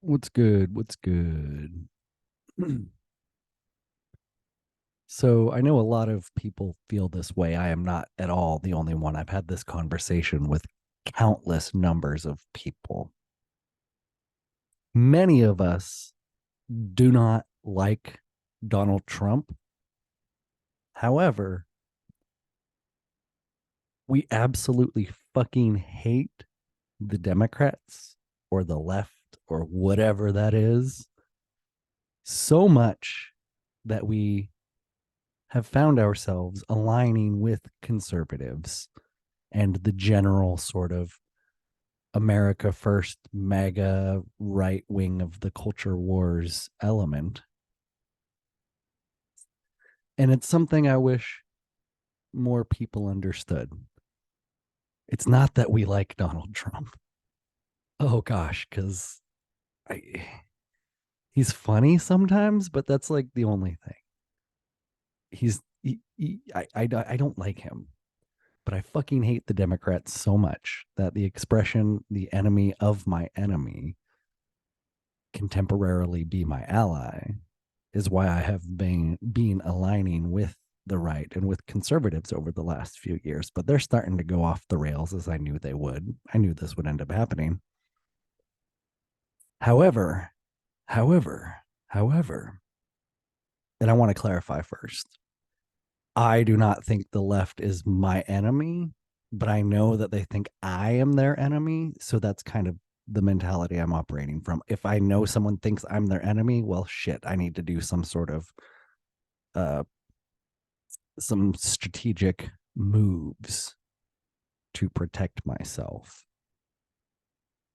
What's good? What's good? So I know a lot of people feel this way. I am not at all the only one. I've had this conversation with countless numbers of people. Many of us do not like Donald Trump. However, we absolutely fucking hate the Democrats or the left or whatever that is so much that we have found ourselves aligning with conservatives and the general sort of America First mega right wing of the culture wars element. And it's something I wish more people understood. It's not that we like Donald Trump. Oh gosh, because I he's funny sometimes, but that's like the only thing. I don't like him, but I fucking hate the Democrats so much that the expression "the enemy of my enemy" can temporarily be my ally is why I have been aligning with the right and with conservatives over the last few years. But they're starting to go off the rails as I knew they would. I knew this would end up happening. However, however, however, and I want to clarify first. I do not think the left is my enemy, but I know that they think I am their enemy. So that's kind of the mentality I'm operating from. If I know someone thinks I'm their enemy, well, shit, I need to do uh, some strategic moves to protect myself,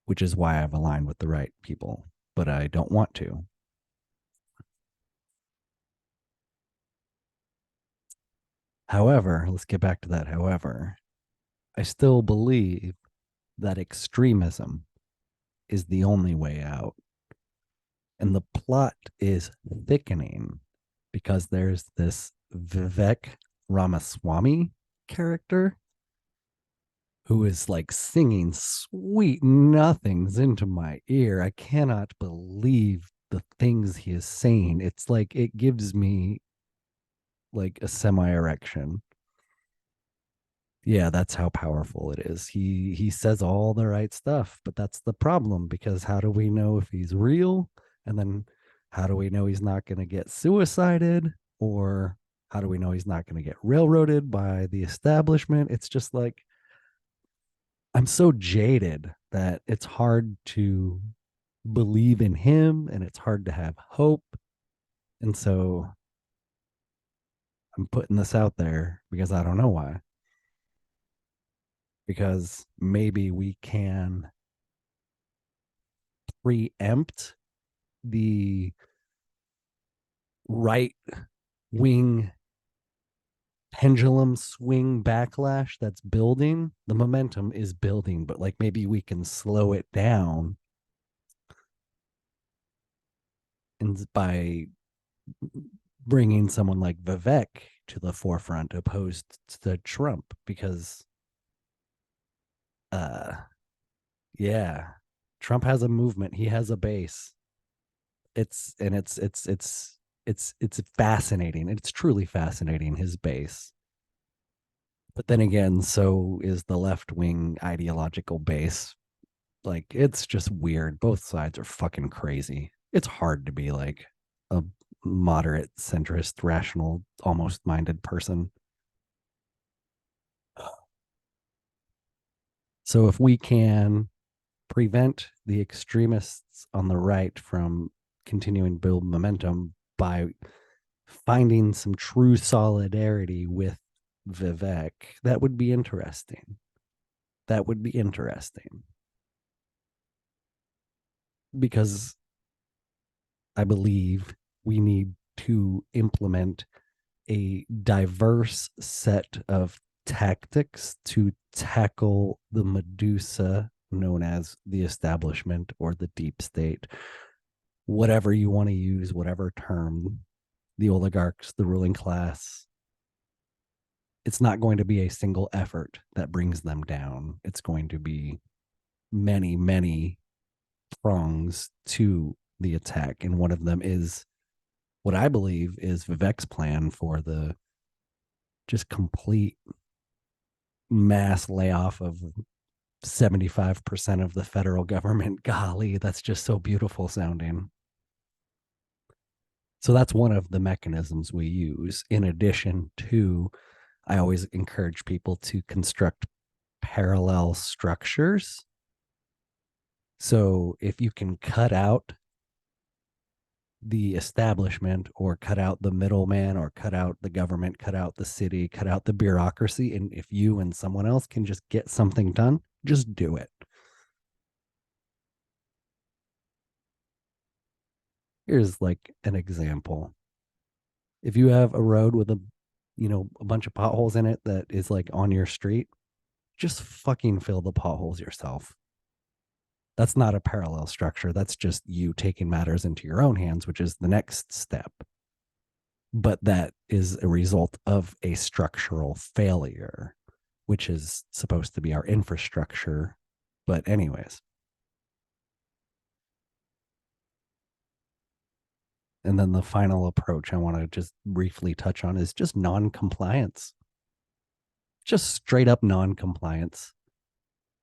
which is why I've aligned with the right people, but I don't want to. However, let's get back to that. However, I still believe that extremism is the only way out. And the plot is thickening because there's this Vivek Ramaswamy character who is like singing sweet nothings into my ear. I cannot believe the things he is saying. It's like it gives me like a semi erection. Yeah, that's how powerful it is. He says all the right stuff, but that's the problem because how do we know if he's real? And then how do we know he's not going to get suicided? Or how do we know he's not going to get railroaded by the establishment? It's just like I'm so jaded that it's hard to believe in him and it's hard to have hope. And so I'm putting this out there because I don't know why. Because maybe we can preempt the right wing pendulum swing backlash that's building. The momentum is building, but like maybe we can slow it down and by bringing someone like Vivek to the forefront opposed to Trump because uh yeah, Trump has a movement, he has a base. It's fascinating. It's truly fascinating, his base. But then again, so is the left wing ideological base. Like it's just weird. Both sides are fucking crazy. It's hard to be like a moderate, centrist, rational, almost minded person. So if we can prevent the extremists on the right from continuing to build momentum by finding some true solidarity with Vivek, that would be interesting. That would be interesting because I believe we need to implement a diverse set of tactics to tackle the Medusa known as the establishment or the deep state, whatever you want to use, whatever term, the oligarchs, the ruling class. It's not going to be a single effort that brings them down. It's going to be many, many prongs to the attack, and one of them is what I believe is Vivek's plan for the just complete mass layoff of 75% of the federal government. Golly, that's just so beautiful sounding. So that's one of the mechanisms we use. In addition to, I always encourage people to construct parallel structures. So if you can cut out the establishment or cut out the middleman or cut out the government, cut out the city, cut out the bureaucracy, and if you and someone else can just get something done, just do it. Here's like an example. If you have a road with a bunch of potholes in it that is like on your street, just fucking fill the potholes yourself. That's not a parallel structure. That's just you taking matters into your own hands, which is the next step. But that is a result of a structural failure, which is supposed to be our infrastructure. But, anyways, and then the final approach I want to just briefly touch on is just non-compliance, just straight up non-compliance.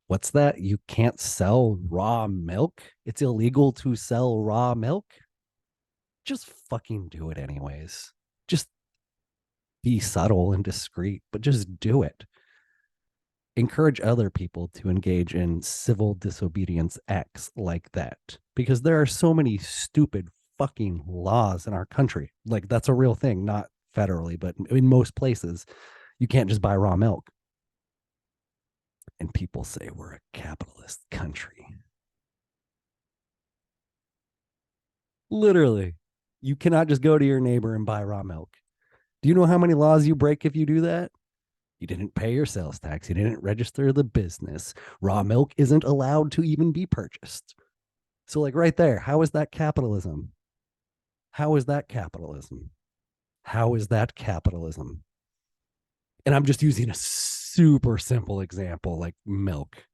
What's that? You can't sell raw milk? It's illegal to sell raw milk? Just fucking do it anyways. Just be subtle and discreet, but just do it. Encourage other people to engage in civil disobedience acts like that, because there are so many stupid fucking laws in our country. Like, that's a real thing, not federally, but in most places, you can't just buy raw milk. And people say we're a capitalist country. Literally, you cannot just go to your neighbor and buy raw milk. Do you know how many laws you break if you do that? You didn't pay your sales tax. You didn't register the business. Raw milk isn't allowed to even be purchased. So, like, right there, how is that capitalism? How is that capitalism? How is that capitalism? And I'm just using a super simple example like milk,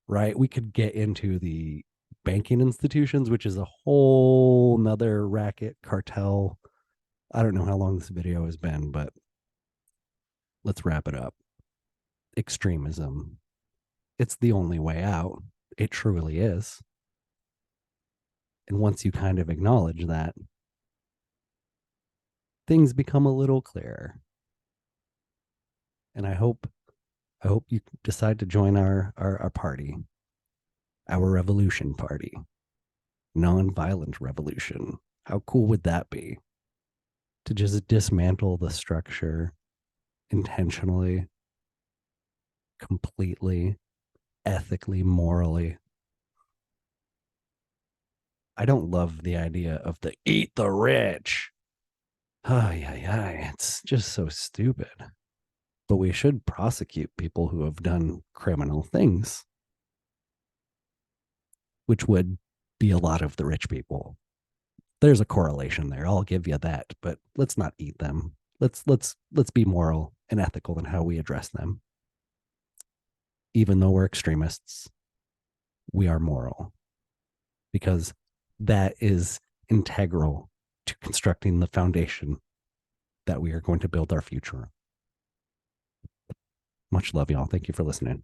right? We could get into the banking institutions, which is a whole nother racket cartel. I don't know how long this video has been, but let's wrap it up. Extremism. It's the only way out. It truly is. And once you kind of acknowledge that, things become a little clearer. And I hope you decide to join our party, our revolution party, nonviolent revolution. How cool would that be? To just dismantle the structure intentionally, completely, ethically, morally. I don't love the idea of the eat the rich. Oh, yeah. It's just so stupid. But we should prosecute people who have done criminal things, which would be a lot of the rich people. There's a correlation there. I'll give you that, but let's not eat them. Let's be moral and ethical in how we address them. Even though we're extremists, we are moral, because that is integral to constructing the foundation that we are going to build our future. Much love, y'all. Thank you for listening.